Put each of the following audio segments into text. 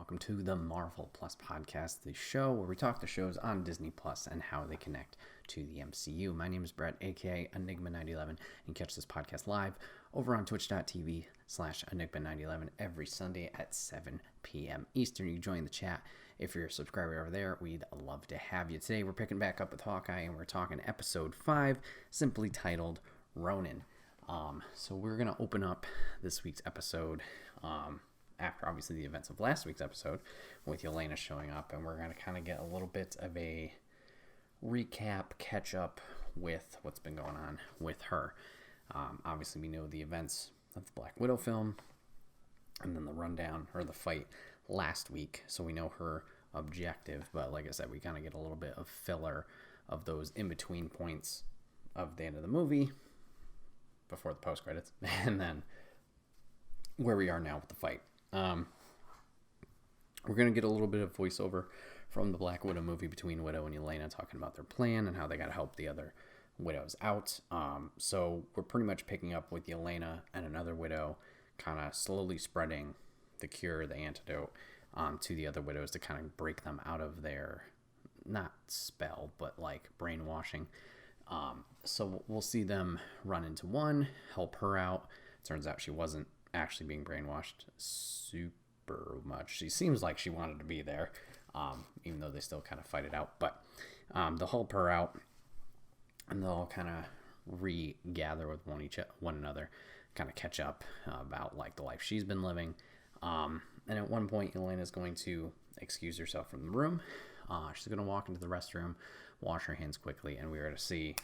welcome to the Marvel Plus podcast, the show where we talk the shows on Disney Plus and how they connect to the MCU. My name is Bret, aka Enigma911, and catch this podcast live over on twitch.tv/Enigma911 every Sunday at 7 p.m. Eastern. You can join the chat if you're a subscriber over there. We'd love to have you. Today we're picking back up with Hawkeye, and we're talking episode 5, simply titled Ronin. So we're going to open up this week's episode after obviously the events of last week's episode with Yelena showing up, and we're going to kind of get a little bit of a recap, catch up with what's been going on with her. Obviously we know the events of the Black Widow film and then the rundown or the fight last week, so we know her objective, but like I said, we kind of get a little bit of filler of those in-between points of the end of the movie before the post-credits, and then where we are now with the fight. We're going to get a little bit of voiceover from the Black Widow movie between Widow and Yelena, talking about their plan and how they got to help the other widows out. So we're pretty much picking up with Yelena and another widow kind of slowly spreading the cure, the antidote, to the other widows to kind of break them out of their, not spell, but like brainwashing. So we'll see them run into one, help her out. Turns out she wasn't actually being brainwashed super much. She seems like she wanted to be there, even though they still kind of fight it out. But they'll help her out, and they'll kind of regather with one another, kind of catch up about like the life she's been living. And at one point, Yelena's going to excuse herself from the room. She's going to walk into the restroom, wash her hands quickly, and we're going to see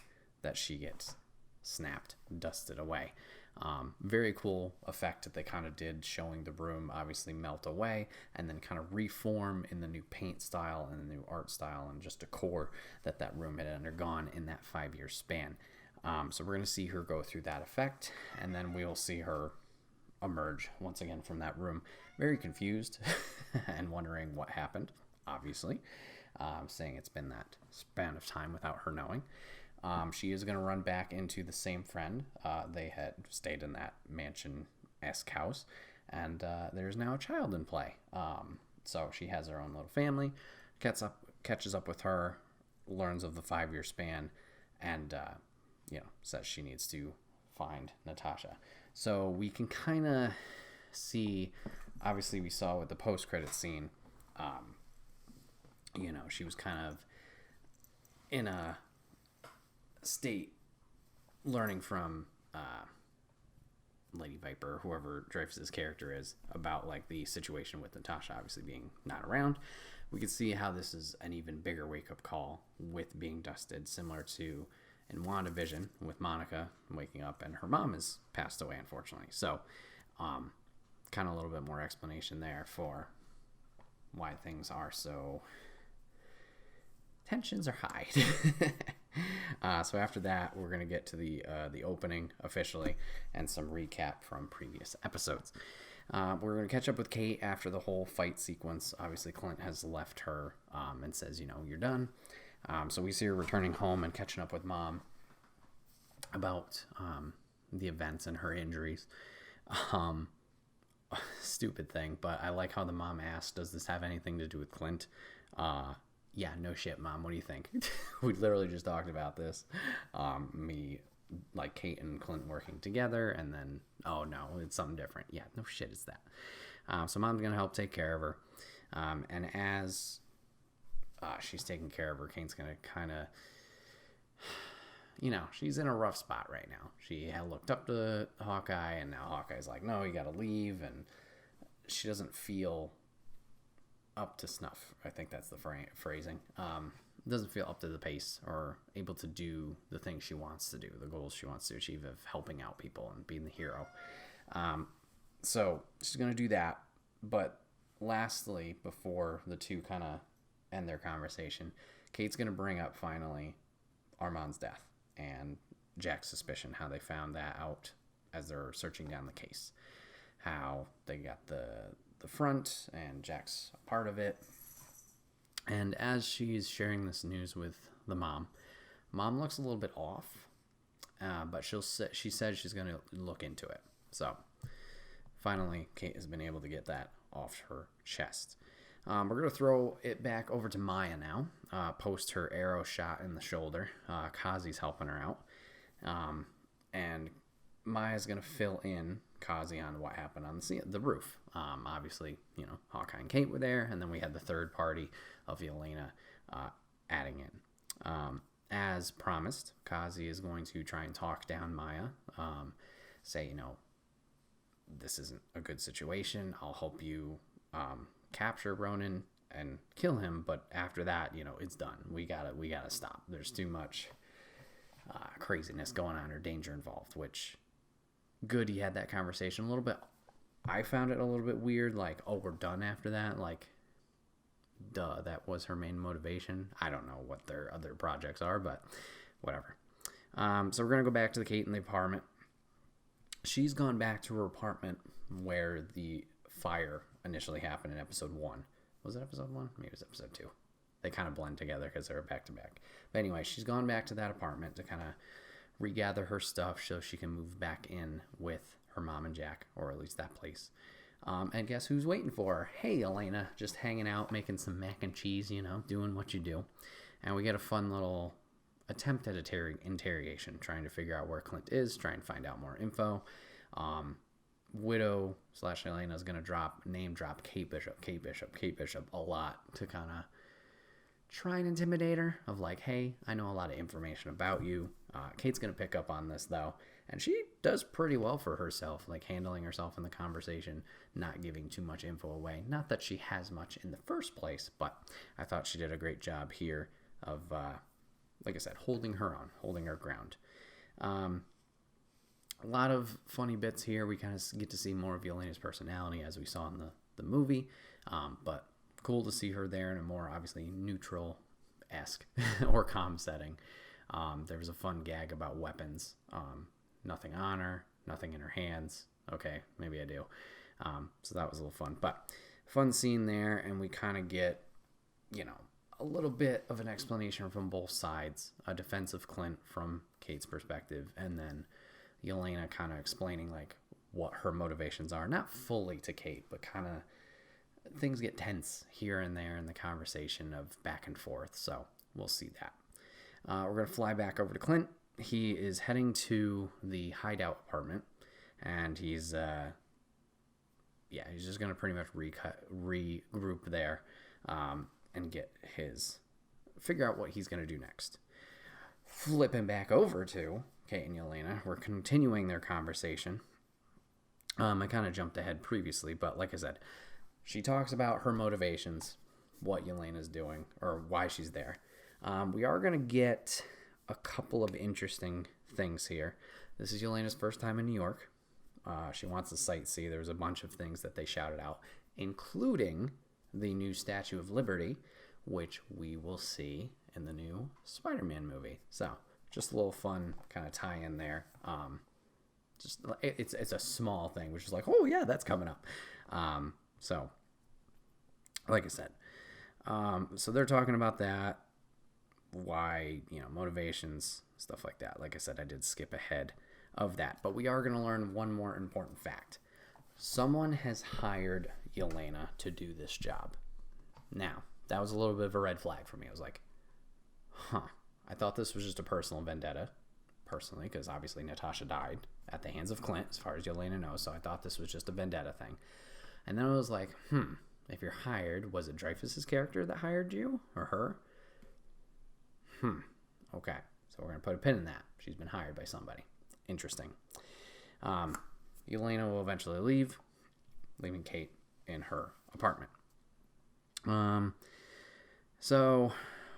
that she gets snapped, dusted away. Very cool effect that they kind of did, showing the room obviously melt away and then kind of reform in the new paint style and the new art style and just decor that room had undergone in that 5-year span. So we're going to see her go through that effect, and then we will see her emerge once again from that room, very confused and wondering what happened, obviously, saying it's been that span of time without her knowing. She is going to run back into the same friend. They had stayed in that mansion-esque house, and there's now a child in play. So she has her own little family, catches up with her, learns of the 5-year span, and says she needs to find Natasha. So we can kind of see, obviously we saw with the post-credit scene, she was kind of in a state learning from Lady Viper, whoever Dreyfus's character is, about like the situation with Natasha obviously being not around. We can see how this is an even bigger wake-up call with being dusted, similar to in WandaVision with Monica waking up and her mom has passed away, unfortunately. So kind of a little bit more explanation there for why things are so, tensions are high. So after that, we're going to get to the opening officially and some recap from previous episodes. We're going to catch up with Kate after the whole fight sequence. Obviously, Clint has left her and says, you're done. So we see her returning home and catching up with Mom about the events and her injuries. Stupid thing, but I like how the mom asked, does this have anything to do with Clint? Yeah, no shit, Mom. What do you think? We literally just talked about this. Like Kate and Clint working together, and then, oh no, it's something different. Yeah, no shit, it's that. So Mom's going to help take care of her. And as she's taking care of her, Kate's going to kind of, she's in a rough spot right now. She had looked up to Hawkeye, and now Hawkeye's like, no, you got to leave. And she doesn't feel up to snuff. I think that's the phrasing. Doesn't feel up to the pace or able to do the things she wants to do, the goals she wants to achieve of helping out people and being the hero. So she's going to do that. But lastly, before the two kind of end their conversation, Kate's going to bring up finally Armand's death and Jack's suspicion, how they found that out as they're searching down the case, how they got the front and Jack's a part of it. And as she's sharing this news with the mom looks a little bit off, but she said she's going to look into it. So finally Kate has been able to get that off her chest. We're going to throw it back over to Maya now. Post her arrow shot in the shoulder. Kazi's helping her out. And Maya's going to fill in Kazi on what happened on the roof. Obviously, Hawkeye and Kate were there, and then we had the third party of Yelena adding in. As promised, Kazi is going to try and talk down Maya. Say, this isn't a good situation. I'll help you capture Ronin and kill him, but after that, it's done. We gotta stop. There's too much craziness going on or danger involved, which good he had that conversation a little bit. I found it a little bit weird, like, oh, we're done after that? Like, duh, that was her main motivation. I don't know what their other projects are, but whatever. So we're going to go back to the Kate in the apartment. She's gone back to her apartment where the fire initially happened in episode 1. Was it episode 1? Maybe it was episode 2. They kind of blend together because they're back to back. But anyway, she's gone back to that apartment to kind of regather her stuff so she can move back in with her mom and Jack, or at least that place. And guess who's waiting for her? Hey, Yelena, just hanging out, making some mac and cheese, doing what you do. And we get a fun little attempt at interrogation, trying to figure out where Clint is, trying to find out more info. Widow / Yelena is going to name drop Kate Bishop a lot to kind of try and intimidate her of like, hey, I know a lot of information about you. Kate's going to pick up on this, though. And she does pretty well for herself, like handling herself in the conversation, not giving too much info away. Not that she has much in the first place, but I thought she did a great job here of, like I said, holding her ground. A lot of funny bits here. We kind of get to see more of Yelena's personality as we saw in the movie, but cool to see her there in a more obviously neutral-esque or calm setting. There was a fun gag about weapons. Nothing on her, nothing in her hands. Okay, maybe I do. So that was a little fun. But fun scene there, and we kind of get, a little bit of an explanation from both sides. A defense of Clint from Kate's perspective, and then Yelena kind of explaining, like, what her motivations are. Not fully to Kate, but kind of things get tense here and there in the conversation of back and forth. So we'll see that. We're going to fly back over to Clint. He is heading to the hideout apartment, and he's just going to pretty much regroup there and figure out what he's going to do next. Flipping back over to Kate and Yelena, we're continuing their conversation. I kind of jumped ahead previously, but like I said, she talks about her motivations, what Yelena's doing, or why she's there. We are going to get a couple of interesting things here. This is Yelena's first time in New York. She wants to sightsee. There's a bunch of things that they shouted out, including the new Statue of Liberty, which we will see in the new Spider-Man movie. So just a little fun kind of tie-in there. It's a small thing, which is like, oh yeah, that's coming up. So like I said, so they're talking about that. Why, motivations, stuff like that. Like I said, I did skip ahead of that. But we are going to learn one more important fact. Someone has hired Yelena to do this job. Now, that was a little bit of a red flag for me. I was like, I thought this was just a personal vendetta, personally, because obviously Natasha died at the hands of Clint, as far as Yelena knows. So I thought this was just a vendetta thing. And then I was like, if you're hired, was it Dreyfuss's character that hired you or her? Okay. So we're going to put a pin in that. She's been hired by somebody. Interesting. Yelena will eventually leave, leaving Kate in her apartment. So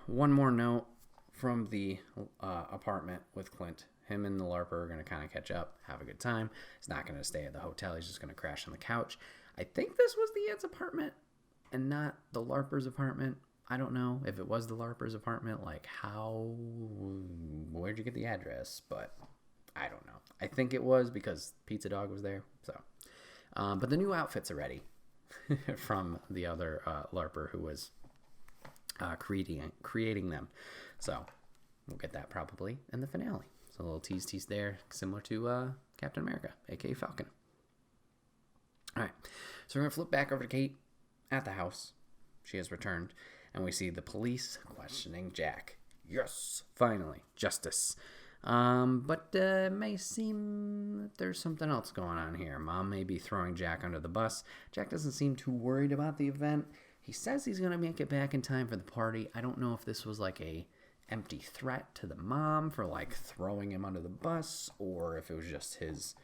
one more note from the apartment with Clint. Him and the LARPer are going to kind of catch up, have a good time. He's not going to stay at the hotel. He's just going to crash on the couch. I think this was the Ed's apartment and not the LARPer's apartment. I don't know if it was the LARPer's apartment, like where'd you get the address? But I don't know. I think it was because Pizza Dog was there. So, but the new outfits are ready from the other LARPer who was creating them. So we'll get that probably in the finale. So a little tease there, similar to Captain America, aka Falcon. All right, so we're gonna flip back over to Kate at the house. she has returned, and we see the police questioning Jack. Yes, finally, justice. But it may seem that there's something else going on here. Mom may be throwing Jack under the bus. Jack doesn't seem too worried about the event. He says he's going to make it back in time for the party. I don't know if this was like a empty threat to the mom for like throwing him under the bus, or if it was just his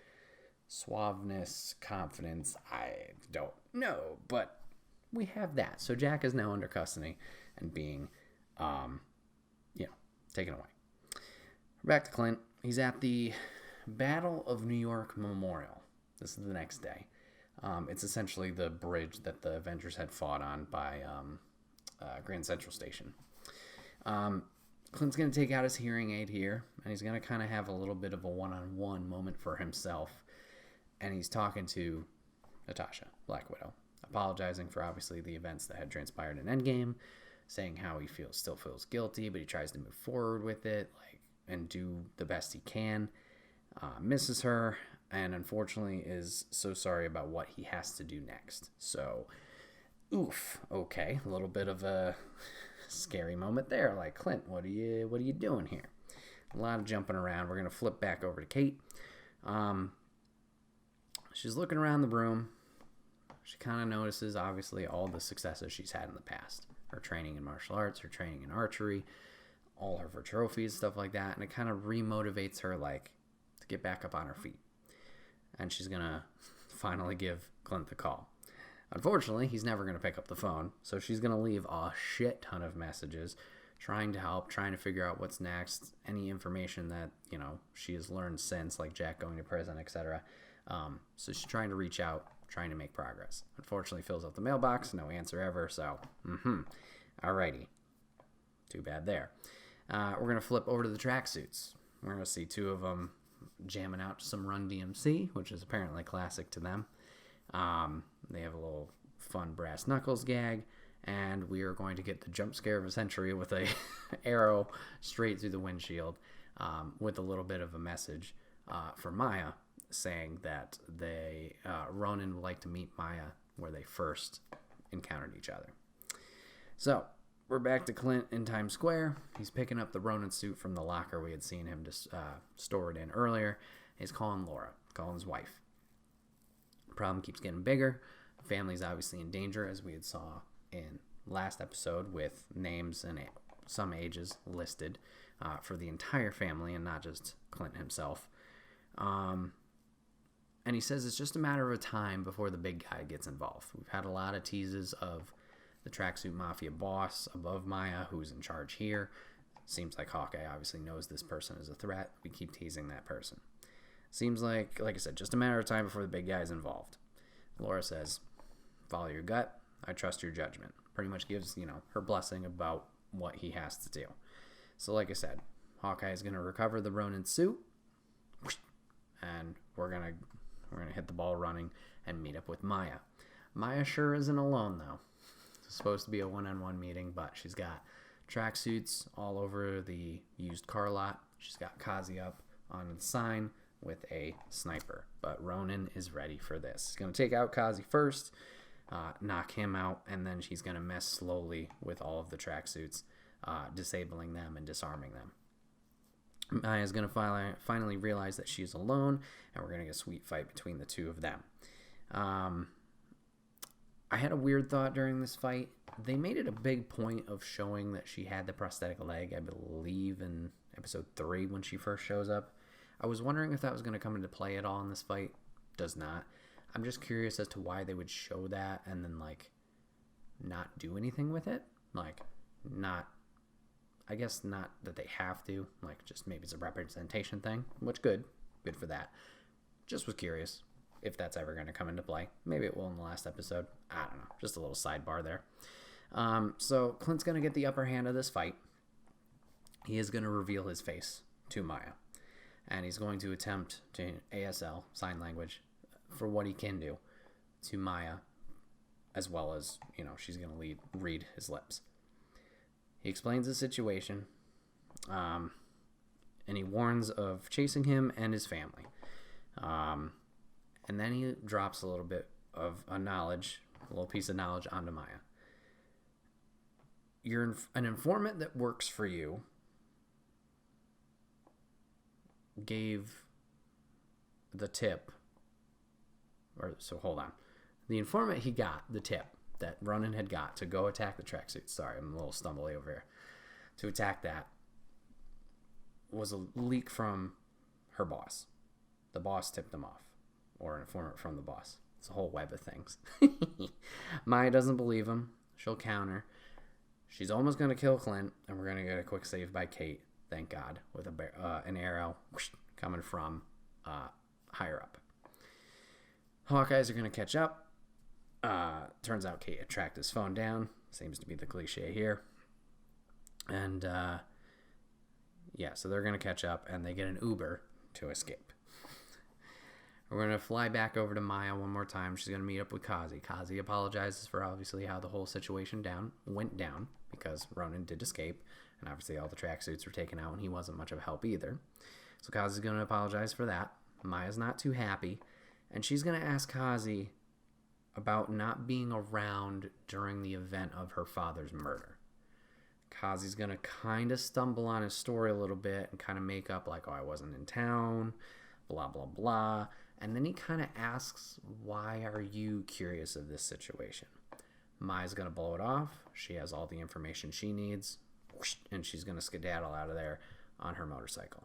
suaveness, confidence. I don't know, but we have that. So Jack is now under custody and being, taken away. Back to Clint. He's at the Battle of New York Memorial. This is the next day. It's essentially the bridge that the Avengers had fought on by Grand Central Station. Clint's going to take out his hearing aid here, and he's going to kind of have a little bit of a one-on-one moment for himself. And he's talking to Natasha, Black Widow, apologizing for obviously the events that had transpired in Endgame, saying how he still feels guilty, but he tries to move forward with it, and do the best he can. Misses her, and unfortunately is so sorry about what he has to do next. So, oof, okay, a little bit of a scary moment there. Like, Clint, what are you doing here? A lot of jumping around. We're gonna flip back over to Kate. She's looking around the room. She kind of notices, obviously, all the successes she's had in the past. Her training in martial arts, her training in archery, all of her trophies, stuff like that. And it kind of remotivates her, to get back up on her feet. And she's going to finally give Clint the call. Unfortunately, he's never going to pick up the phone. So she's going to leave a shit ton of messages trying to help, trying to figure out what's next, any information that, she has learned since, like Jack going to prison, etc. So she's trying to reach out, trying to make progress. Unfortunately, fills out the mailbox, no answer ever, so, alrighty. Too bad there. We're going to flip over to the tracksuits. We're going to see two of them jamming out to some Run DMC, which is apparently classic to them. They have a little fun brass knuckles gag, and we are going to get the jump scare of a century with a arrow straight through the windshield, with a little bit of a message for Maya, saying that Ronin would like to meet Maya where they first encountered each other. So, we're back to Clint in Times Square. He's picking up the Ronin suit from the locker we had seen him store it in earlier. He's calling Laura, calling his wife. The problem keeps getting bigger. The family's obviously in danger, as we had saw in last episode, with names and some ages listed for the entire family and not just Clint himself. And he says it's just a matter of time before the big guy gets involved. We've had a lot of teases of the tracksuit mafia boss above Maya, who's in charge here. Seems like Hawkeye obviously knows this person is a threat. We keep teasing that person. Seems like I said, just a matter of time before the big guy's involved. Laura says, follow your gut. I trust your judgment. Pretty much gives, her blessing about what he has to do. So like I said, Hawkeye is going to recover the Ronin suit. And we're going to hit the ball running and meet up with Maya. Maya sure isn't alone, though. It's supposed to be a one-on-one meeting, but she's got tracksuits all over the used car lot. She's got Kazi up on the sign with a sniper. But Ronin is ready for this. He's going to take out Kazi first, knock him out, and then she's going to mess slowly with all of the tracksuits, disabling them and disarming them. Maya's going to finally realize that she's alone, and we're going to get a sweet fight between the two of them. I had a weird thought during this fight. They made it a big point of showing that she had the prosthetic leg, I believe, in episode 3 when she first shows up. I was wondering if that was going to come into play at all in this fight. Does not. I'm just curious as to why they would show that and then, not do anything with it. I guess not that they have to, just maybe it's a representation thing, which good for that. Just was curious if that's ever going to come into play. Maybe it will in the last episode. I don't know, just a little sidebar there. So Clint's going to get the upper hand of this fight. He is going to reveal his face to Maya, and he's going to attempt to ASL, sign language, for what he can do to Maya, as well as, she's going to read his lips. He explains the situation, and he warns of chasing him and his family. And then he drops a little bit of a little piece of knowledge onto Maya. an informant that works for you gave the tip, so hold on. The informant he got the tip that Ronin had got to go attack the tracksuits. Sorry, I'm a little stumbly over here. To attack that was a leak from her boss. The boss tipped them off, or an informant from the boss. It's a whole web of things. Maya doesn't believe him. She'll counter. She's almost going to kill Clint, and we're going to get a quick save by Kate, thank God, with an arrow coming from higher up. Hawkeyes are going to catch up. Turns out Kate had tracked his phone down. Seems to be the cliche here. And, so they're going to catch up, and they get an Uber to escape. We're going to fly back over to Maya one more time. She's going to meet up with Kazi. Kazi apologizes for obviously how the whole situation went down because Ronin did escape, and obviously all the tracksuits were taken out, and he wasn't much of a help either. So Kazi's going to apologize for that. Maya's not too happy, and she's going to ask Kazi about not being around during the event of her father's murder. Kazi's going to kind of stumble on his story a little bit and kind of make up like, oh, I wasn't in town, blah, blah, blah. And then he kind of asks, why are you curious of this situation? Maya's going to blow it off. She has all the information she needs, and she's going to skedaddle out of there on her motorcycle.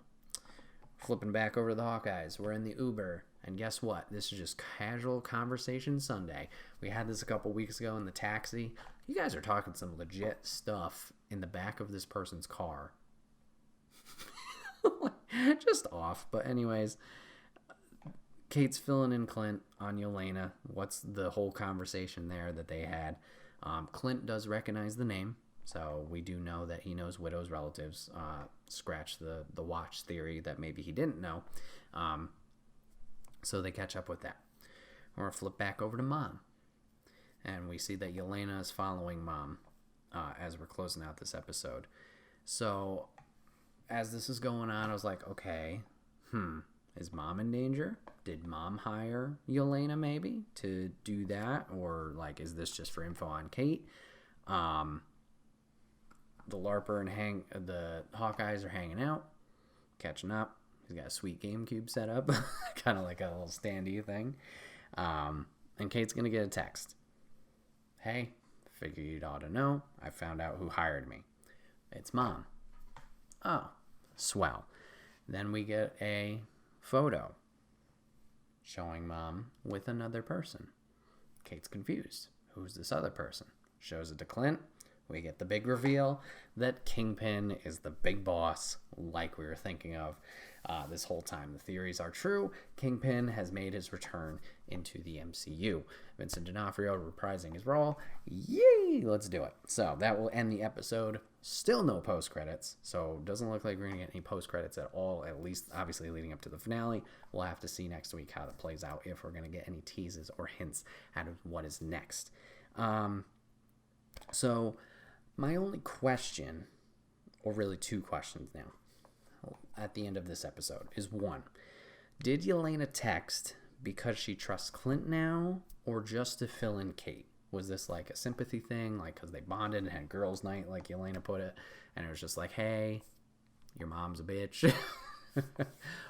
Flipping back over to the Hawkeyes. We're in the Uber, and guess what? This is just casual conversation Sunday. We had this a couple weeks ago in the taxi. You guys are talking some legit stuff in the back of this person's car. Just off. But anyways, Kate's filling in Clint on Yelena. What's the whole conversation there that they had? Clint does recognize the name, so we do know that he knows Widow's relatives. Scratch the watch theory that maybe he didn't know. So they catch up with that. We're going to flip back over to Mom. And we see that Yelena is following Mom as we're closing out this episode. So as this is going on, I was like, okay, is Mom in danger? Did Mom hire Yelena maybe to do that? Or like, is this just for info on Kate? The LARPer and the Hawkeyes are hanging out, catching up. He's got a sweet GameCube set up, kind of like a little standee thing. And Kate's going to get a text. Hey, figure you'd ought to know. I found out who hired me. It's Mom. Oh, swell. Then we get a photo showing Mom with another person. Kate's confused. Who's this other person? Shows it to Clint. We get the big reveal that Kingpin is the big boss, like we were thinking of this whole time. The theories are true. Kingpin has made his return into the MCU. Vincent D'Onofrio reprising his role. Yay! Let's do it. So that will end the episode. Still no post-credits, so doesn't look like we're going to get any post-credits at all, at least obviously leading up to the finale. We'll have to see next week how that plays out, if we're going to get any teases or hints out of what is next. So my only question, or really two questions now, at the end of this episode, is one, did Yelena text because she trusts Clint now, or just to fill in Kate? Was this like a sympathy thing, like because they bonded and had girls' night, like Yelena put it, and it was just like, hey, your mom's a bitch?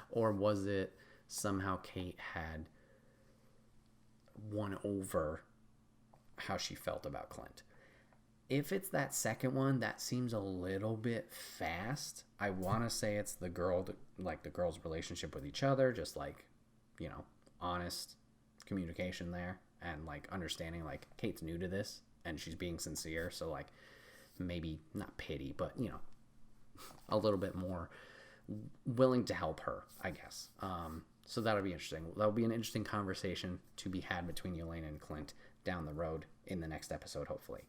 Or was it somehow Kate had won over how she felt about Clint? If it's that second one, that seems a little bit fast. I want to say it's the girl's relationship with each other, just like, honest communication there, and like understanding like Kate's new to this and she's being sincere, so like maybe not pity, but a little bit more willing to help her, I guess. So that'll be interesting. That'll be an interesting conversation to be had between Yelena and Clint down the road in the next episode, hopefully.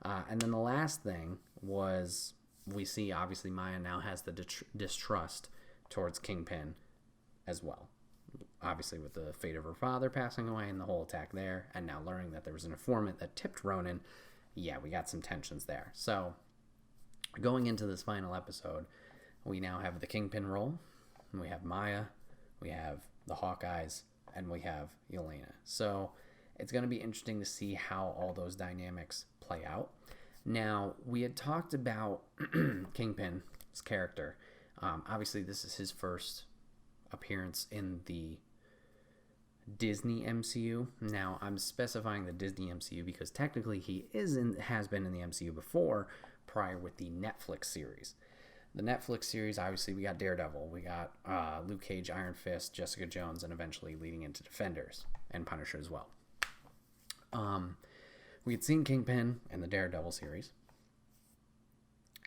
And then the last thing was, we see obviously Maya now has the distrust towards Kingpin as well. Obviously with the fate of her father passing away and the whole attack there, and now learning that there was an informant that tipped Ronin, we got some tensions there. So going into this final episode, we now have the Kingpin role, we have Maya, we have the Hawkeyes, and we have Yelena. So it's going to be interesting to see how all those dynamics play out. Now, we had talked about Kingpin's character. Obviously, this is his first appearance in the Disney MCU. Now, I'm specifying the Disney MCU because technically he has been in the MCU before, prior with the Netflix series. The Netflix series, obviously, we got Daredevil, we got Luke Cage, Iron Fist, Jessica Jones, and eventually leading into Defenders and Punisher as well. We had seen Kingpin in the Daredevil series.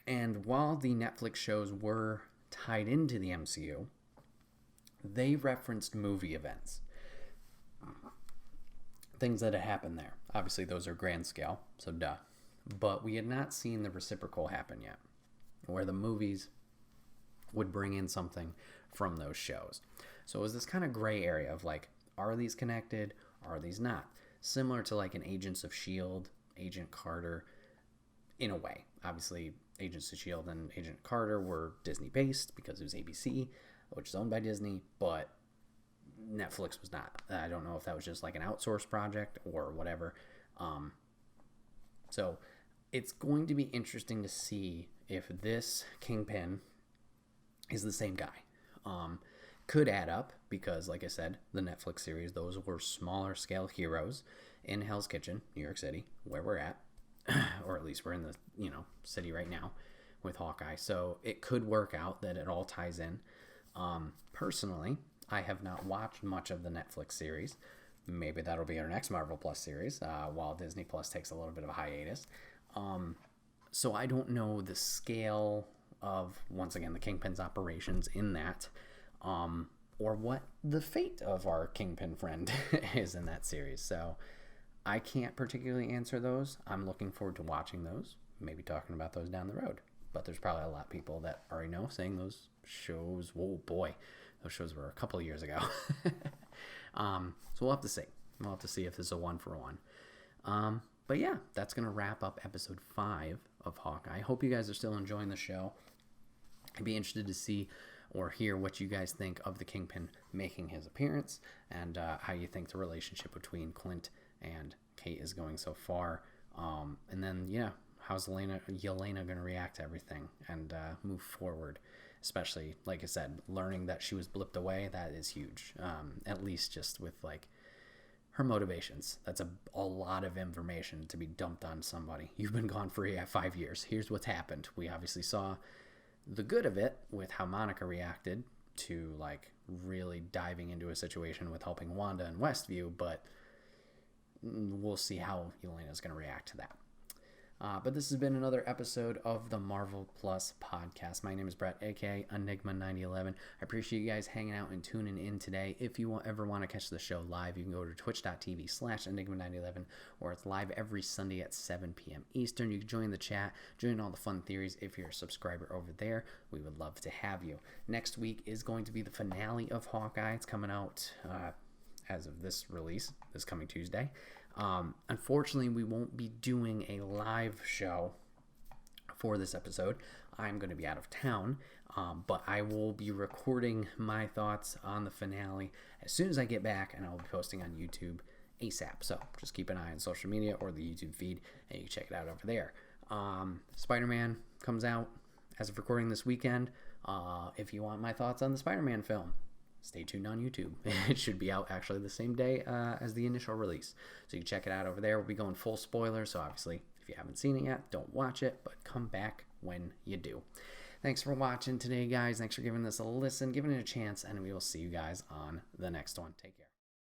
And while the Netflix shows were tied into the MCU, they referenced movie events. Things that had happened there. Obviously, those are grand scale, so duh. But we had not seen the reciprocal happen yet, where the movies would bring in something from those shows. So it was this kind of gray area of like, are these connected? Are these not? Similar to like an Agents of S.H.I.E.L.D., Agent Carter, in a way. Obviously, Agents of S.H.I.E.L.D. and Agent Carter were Disney-based because it was ABC, which is owned by Disney, but Netflix was not. I don't know if that was just like an outsourced project or whatever. So it's going to be interesting to see if this Kingpin is the same guy. Could add up because, like I said, the Netflix series, those were smaller scale heroes in Hell's Kitchen, New York City, where we're at, or at least we're in the city right now with Hawkeye. So it could work out that it all ties in. Personally, I have not watched much of the Netflix series. Maybe that'll be our next Marvel Plus series, while Disney Plus takes a little bit of a hiatus. So I don't know the scale of, once again, the Kingpin's operations in that, or what the fate of our Kingpin friend is in that series. So I can't particularly answer those. I'm looking forward to watching those, maybe talking about those down the road. But there's probably a lot of people that already know, saying those shows, whoa boy, those shows were a couple of years ago. So we'll have to see. We'll have to see if this is a one for one. But yeah, that's going to wrap up episode 5 of Hawkeye. I hope you guys are still enjoying the show. I'd be interested to see or hear what you guys think of the Kingpin making his appearance, and how you think the relationship between Clint and Kate is going so far. And then, yeah, how's Yelena going to react to everything and move forward? Especially, like I said, learning that she was blipped away, that is huge. At least just with, like, her motivations. That's a lot of information to be dumped on somebody. You've been gone for 5 years. Here's what's happened. We obviously saw the good of it with how Monica reacted to, like, really diving into a situation with helping Wanda and Westview, but we'll see how Yelena's going to react to that. But this has been another episode of the Marvel Plus podcast. My name is Bret, aka Enigma9011. I appreciate you guys hanging out and tuning in today. If you ever want to catch the show live, you can go to twitch.tv/Enigma9011, or it's live every Sunday at 7 p.m. Eastern. You can join the chat, join all the fun theories if you're a subscriber over there. We would love to have you. Next week is going to be the finale of Hawkeye. It's coming out as of this release, this coming Tuesday. Unfortunately, we won't be doing a live show for this episode. I'm going to be out of town, but I will be recording my thoughts on the finale as soon as I get back, and I'll be posting on YouTube ASAP. So just keep an eye on social media or the YouTube feed, and you can check it out over there. Spider-Man comes out as of recording this weekend. If you want my thoughts on the Spider-Man film, stay tuned on YouTube. It should be out actually the same day as the initial release. So you can check it out over there. We'll be going full spoiler. So obviously, if you haven't seen it yet, don't watch it, but come back when you do. Thanks for watching today, guys. Thanks for giving this a listen, giving it a chance, and we will see you guys on the next one. Take care.